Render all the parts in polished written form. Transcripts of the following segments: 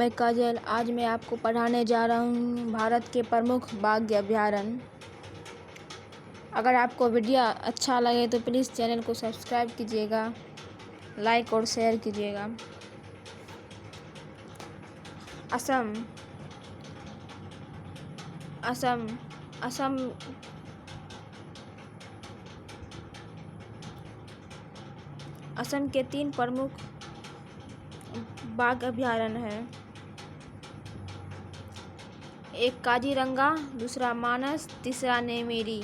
मैं काजल। आज मैं आपको पढ़ाने जा रहा हूँ भारत के प्रमुख बाघ अभयारण्य। अगर आपको वीडियो अच्छा लगे तो प्लीज़ चैनल को सब्सक्राइब कीजिएगा, लाइक और शेयर कीजिएगा। असम असम असम असम के 3 प्रमुख बाघ अभयारण्य हैं। एक काजीरंगा, दूसरा मानस, तीसरा नेमेरी।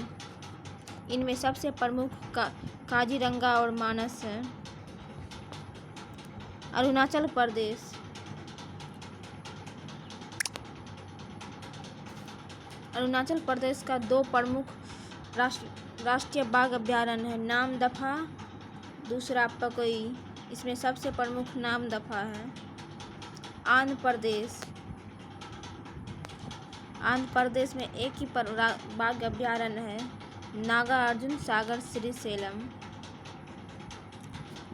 इनमें सबसे प्रमुख काजीरंगा और मानस हैं। अरुणाचल प्रदेश अरुणाचल प्रदेश का 2 प्रमुख राष्ट्रीय बाघ अभयारण्य है। नामदफा, दूसरा पकोई। इसमें सबसे प्रमुख नामदफा है। आंध्र प्रदेश में एक ही बाघ अभयारण्य है, नागार्जुन सागर श्रीशैलम।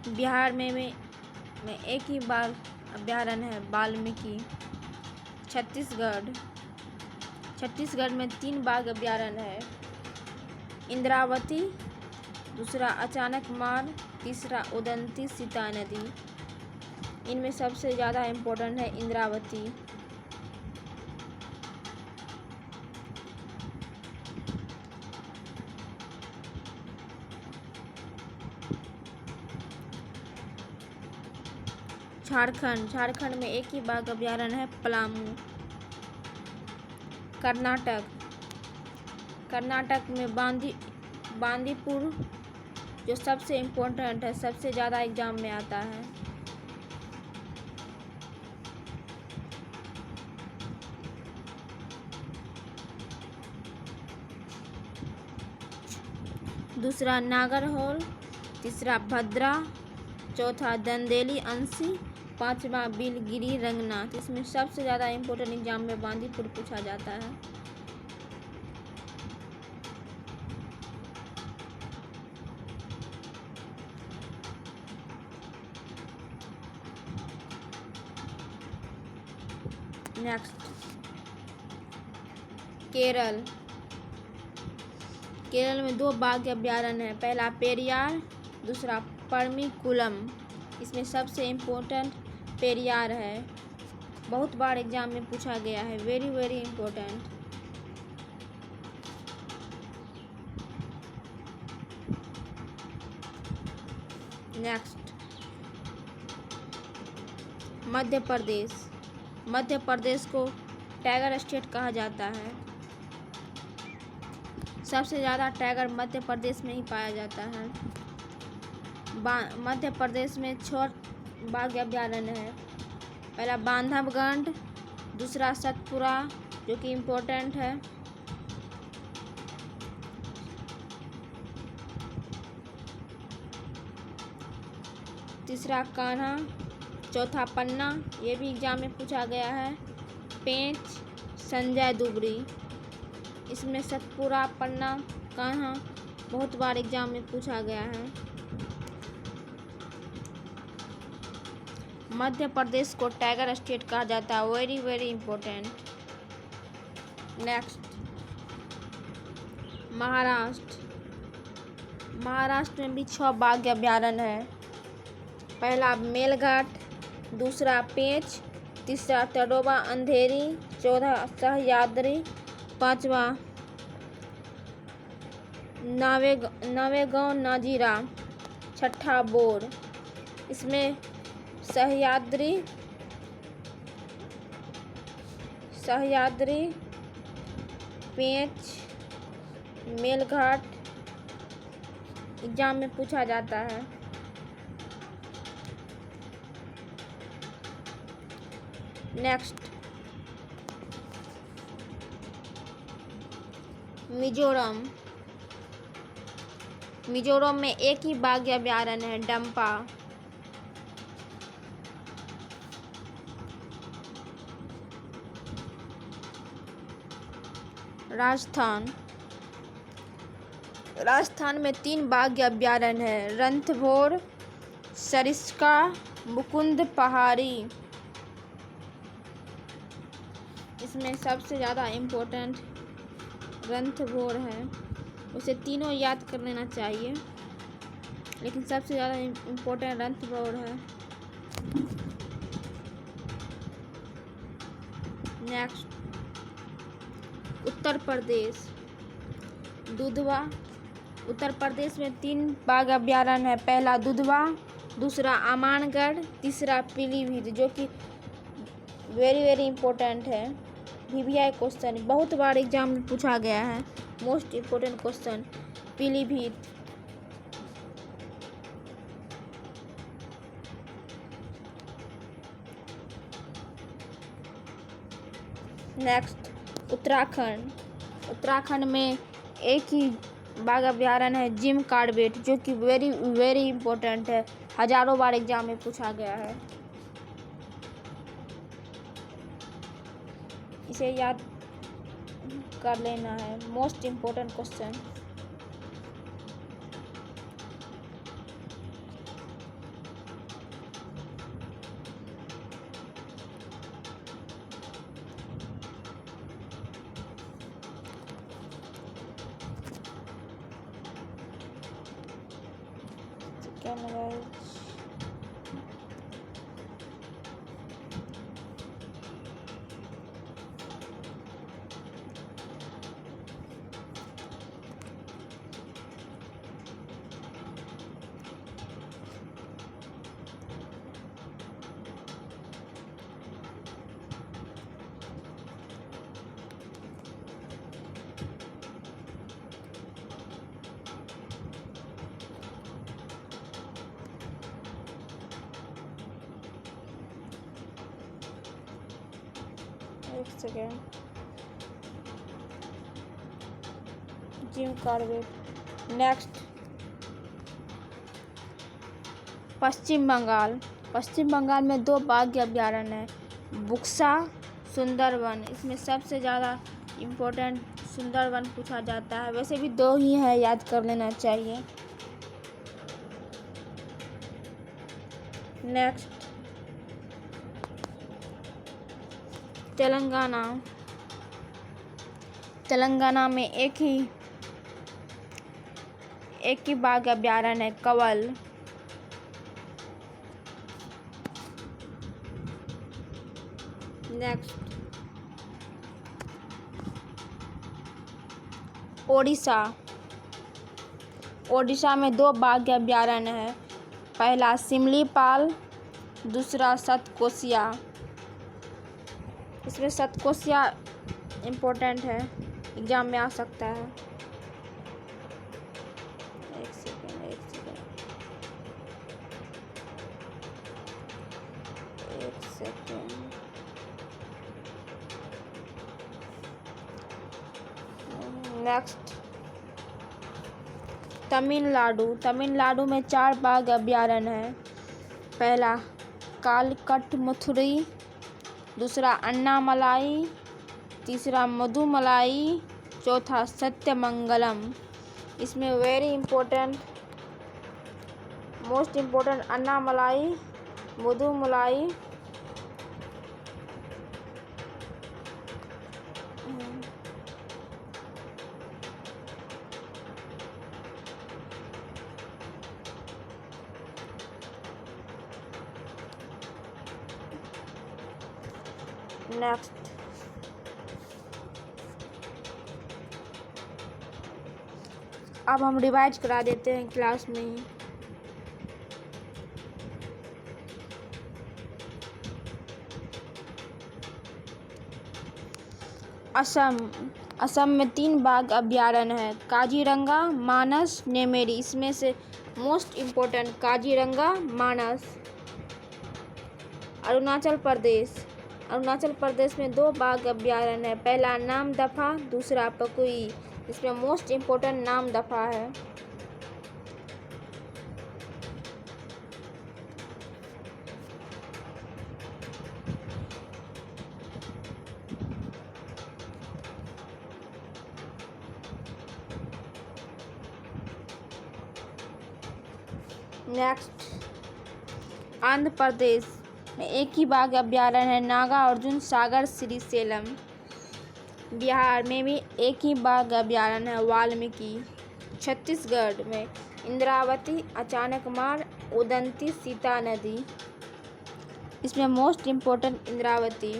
बिहार में एक ही बाघ अभयारण्य है, वाल्मीकि। छत्तीसगढ़ में 3 बाघ अभयारण्य है। इंद्रावती, दूसरा अचानक मार्ग, तीसरा उदंती सीता नदी। इनमें सबसे ज़्यादा इम्पोर्टेंट है इंद्रावती। झारखंड में एक ही बाघ अभयारण्य है, पलामू। कर्नाटक में बांदीपुर जो सबसे इम्पोर्टेंट है, सबसे ज़्यादा एग्जाम में आता है। दूसरा नागरहोल, तीसरा भद्रा, चौथा दंदेली अंशी, पांचवा बिलगिरी रंगनाथ। इसमें सबसे ज़्यादा इम्पोर्टेंट एग्जाम में बांदीपुर पूछा जाता है। नेक्स्ट, केरल में 2 बाघ अभयारण्य है। पहला पेरियार, दूसरा परम्बिकुलम। इसमें सबसे इम्पोर्टेंट पेरियार है, बहुत बार एग्जाम में पूछा गया है, very very important. Next, Madhya Pradesh को टाइगर स्टेट कहा जाता है। सबसे ज़्यादा टाइगर मध्य प्रदेश में ही पाया जाता है। मध्य प्रदेश में 6 बाघ अभयारण्य है। पहला बांधवगढ़, दूसरा सतपुरा जो कि इम्पोर्टेंट है, तीसरा कान्हा, चौथा पन्ना, ये भी एग्जाम में पूछा गया है, पेंच, संजय दुबरी। इसमें सतपुरा, पन्ना, कान्हा बहुत बार एग्जाम में पूछा गया है। मध्य प्रदेश को टाइगर स्टेट कहा जाता है, very very important. Next, Maharashtra में भी 6 बाघ अभयारण्य है। पहला मेलघाट, दूसरा पेंच, तीसरा तडोबा अंधेरी, चौथा सह्याद्री, पांचवा नवेगांव नाजीरा, छठा बोर। इसमें सह्याद्री, पेंच, मेलघाट एग्जाम में पूछा जाता है। नेक्स्ट, मिजोरम में एक ही बाघ अभयारण्य है, डंपा। राजस्थान में 3 बाघ अभयारण्य है, रणथंभौर, सरिस्का, मुकुंद पहाड़ी। इसमें सबसे ज़्यादा इम्पोर्टेंट रणथंभौर है। उसे तीनों याद कर लेना चाहिए, लेकिन सबसे ज़्यादा इम्पोर्टेंट रणथंभौर है। नेक्स्ट, उत्तर प्रदेश। दुधवा। उत्तर प्रदेश में 3 बाघ अभयारण्य है। पहला दुधवा, दूसरा आमानगढ़, तीसरा पीलीभीत, जो कि वेरी इम्पोर्टेंट है। VVI क्वेश्चन बहुत बार एग्जाम में पूछा गया है। Most important question Pilibhit. Next, Uttarakhand. Uttarakhand में एक ही बाघ अभयारण्य है, जिम कॉर्बेट, जो कि वेरी इम्पोर्टेंट है। हजारों बार एग्जाम में पूछा गया है। इसे याद कर लेना है। Most important question. क्या लगा? एक सेकेंड। Jim Corbett. नेक्स्ट, पश्चिम बंगाल। पश्चिम बंगाल में 2 बाघ अभयारण्य है, बुक्सा, सुंदरवन। इसमें सबसे ज़्यादा इम्पोर्टेंट सुंदरवन पूछा जाता है। वैसे भी 2 ही है, याद कर लेना चाहिए। नेक्स्ट, तेलंगाना। तेलंगाना में एक ही बाघ अभयारण्य है, कवल। नेक्स्ट, ओडिशा। ओडिशा में 2 बाघ अभयारण्य है। पहला सिमलीपाल, दूसरा सतकोसिया। इसमें सतकोसिया इम्पोर्टेंट है, एग्जाम में आ सकता है। एक सेकेंड। नेक्स्ट, तमिलनाडु। तमिलनाडु में 4 बाघ अभयारण्य है। पहला कालकट मथुरई, दूसरा अन्नामलाई, तीसरा मधुमलाई, चौथा सत्यमंगलम। इसमें very important most important Anamalai, Mudumalai, next, अब हम रिवाइज करा देते हैं क्लास में ही। असम में 3 बाघ अभयारण्य है, काजीरंगा, मानस, नेमेरी। इसमें से मोस्ट इम्पोर्टेंट काजीरंगा, मानस। अरुणाचल प्रदेश में 2 बाघ अभयारण्य है। पहला नामदफा, दूसरा पकुई। इसमें मोस्ट इम्पोर्टेंट नामदफा है। नेक्स्ट, आंध्र प्रदेश में एक ही बाघ अभयारण्य है, नागार्जुन सागर श्रीशैलम। बिहार में भी एक ही बाघ अभयारण्य है, वाल्मीकि। छत्तीसगढ़ में इंद्रावती, अचानकमार, उदंती सीता नदी। इसमें मोस्ट इम्पोर्टेंट इंद्रावती।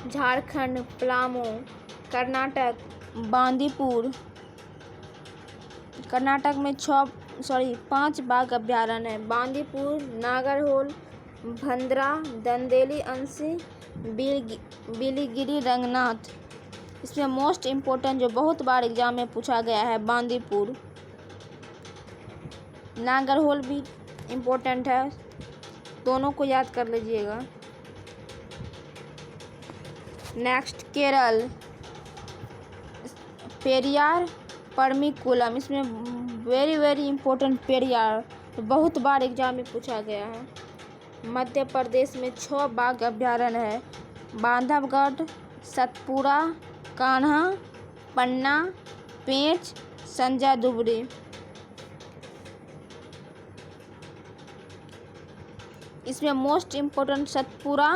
झारखंड पलामू, कर्नाटक बांदीपुर। कर्नाटक में 5 बाघ अभयारण्य है। बांदीपुर, नागरहोल, भंद्रा, दंदेली अंशी, बिलीगिरी, रंगनाथ। इसमें मोस्ट इम्पोर्टेंट जो बहुत बार एग्जाम में पूछा गया है, बांदीपुर। नागरहोल भी इम्पोर्टेंट है, दोनों को याद कर लीजिएगा। नेक्स्ट केरल, पेरियार, परमिकुलम। इसमें वेरी इम्पोर्टेंट पेरियार, तो बहुत बार एग्जाम में पूछा गया है। मध्य प्रदेश में 6 बाघ अभयारण्य है। बांधवगढ़, सतपुरा, कान्हा, पन्ना, पेंच, संजय दुबरी। इसमें मोस्ट इम्पोर्टेंट सतपुरा,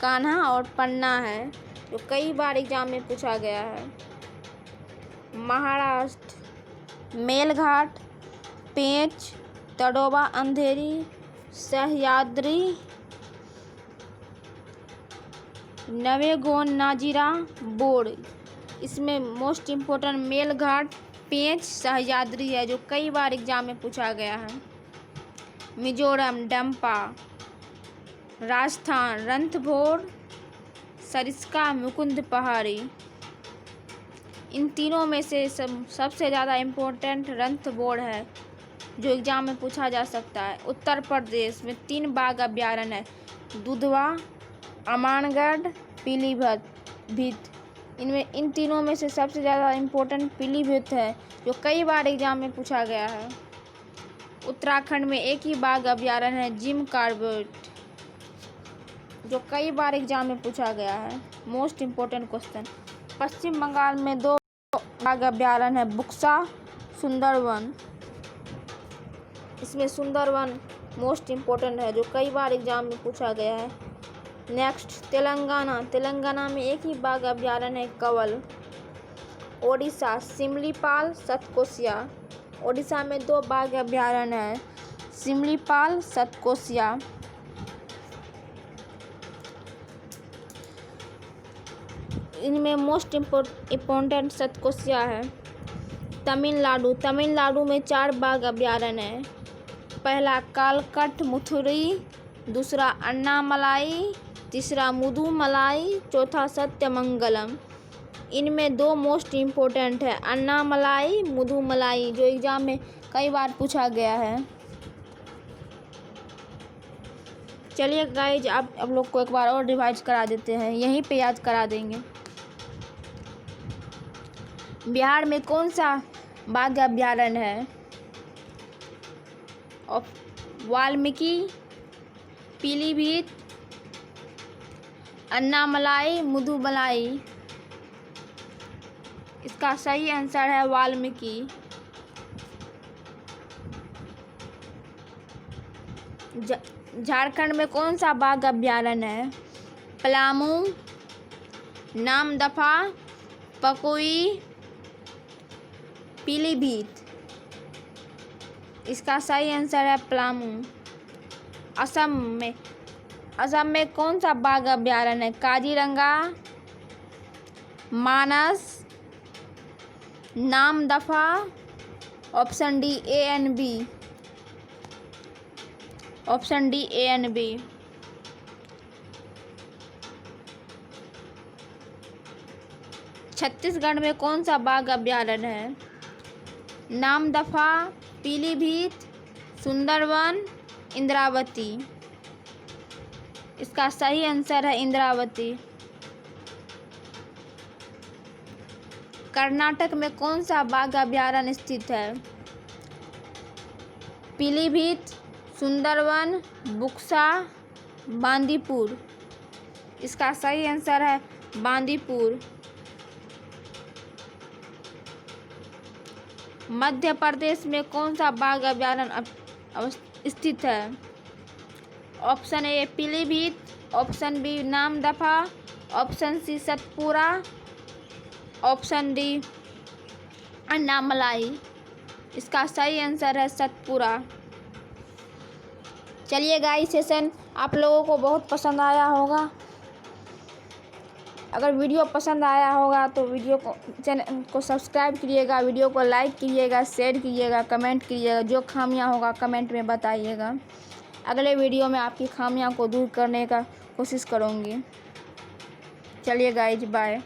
कान्हा और पन्ना है, जो कई बार एग्जाम में पूछा गया है। महाराष्ट्र, मेलघाट, पेंच, तड़ोबा, अंधेरी, सह्याद्री, नवेगोन, नाजिरा, बोर्ड। इसमें मोस्ट इम्पोर्टेंट मेलघाट, पेंच, सह्याद्री है, जो कई बार एग्जाम में पूछा गया है। मिजोरम, डंपा। राजस्थान, रणथंभौर, सरिस्का, मुकुंद पहाड़ी। इन तीनों में से सबसे ज़्यादा इम्पोर्टेंट रणथंभौर है, जो एग्जाम में पूछा जा सकता है। उत्तर प्रदेश में 3 बाघ अभयारण्य है। दुधवा, अमानगढ़, पीलीभीत। इन तीनों में से सबसे ज़्यादा इम्पोर्टेंट पीलीभीत है, जो कई बार एग्जाम में पूछा गया है। उत्तराखंड में एक ही बाघ अभयारण्य है, जिम कॉर्बेट, जो कई बार एग्जाम में पूछा गया है। Most important question. Paschim Bengal में 2 बाघ अभयारण्य है, बुक्सा, सुंदरवन। इसमें सुंदरवन मोस्ट इम्पोर्टेंट है, जो कई बार एग्जाम में पूछा गया है। नेक्स्ट तेलंगाना में एक ही बाघ अभयारण्य है, कवल। ओडिशा, सिमलीपाल, सतकोसिया। ओडिशा में 2 बाघ अभयारण्य है, सिमलीपाल, सतकोसिया। इनमें मोस्ट इम्पोर्टेंट सतकोसिया है। तमिलनाडु में 4 बाघ अभयारण्य है। पहला कालकट मुथुरी, दूसरा अन्नामलाई, तीसरा मुदुमलाई, चौथा सत्यमंगलम। इनमें 2 मोस्ट इम्पोर्टेंट है, अन्नामलाई, मुदुमलाई, जो एग्जाम में कई बार पूछा गया है। चलिए गाइज, आप लोग को एक बार और रिवाइज करा देते हैं, यहीं पे याद करा देंगे। बिहार में कौन सा बाघ अभयारण्य है? वाल्मीकि, पीलीभीत, अन्नामलाई, मुदुमलाई। इसका सही आंसर है वाल्मीकि। झारखंड में कौन सा बाघ अभयारण्य है? पलामू, नामदफा, पकोई, पीलीभीत। इसका सही आंसर है पलामू। असम में कौन सा बाघ अभयारण्य है? Kaziranga, Manas, Namdapha. Option D A and B. Option D A and B. Chhattisgarh में कौन सा बाघ अभयारण्य है? नामदफा, पीलीभीत, सुंदरवन, इंद्रावती। इसका सही आंसर है इंद्रावती। कर्नाटक में कौन सा बाघ अभयारण्य स्थित है? पीलीभीत, सुंदरवन, बुक्सा, बांदीपुर। इसका सही आंसर है बांदीपुर। मध्य प्रदेश में कौन सा बाघ अभयारण्य स्थित है? Option A Pilibhit, option B Namdapha, option C Satpura, option D Anamalai. इसका सही आंसर है सतपुरा। चलिए गाइस, सेशन आप लोगों को बहुत पसंद आया होगा। अगर वीडियो पसंद आया होगा तो वीडियो को चैनल को सब्सक्राइब कीजिएगा, वीडियो को लाइक कीजिएगा, शेयर कीजिएगा, कमेंट कीजिएगा। जो खामियां होगा कमेंट में बताइएगा। अगले वीडियो में आपकी खामियां को दूर करने का कोशिश करूँगी। चलिए गाइस, बाय।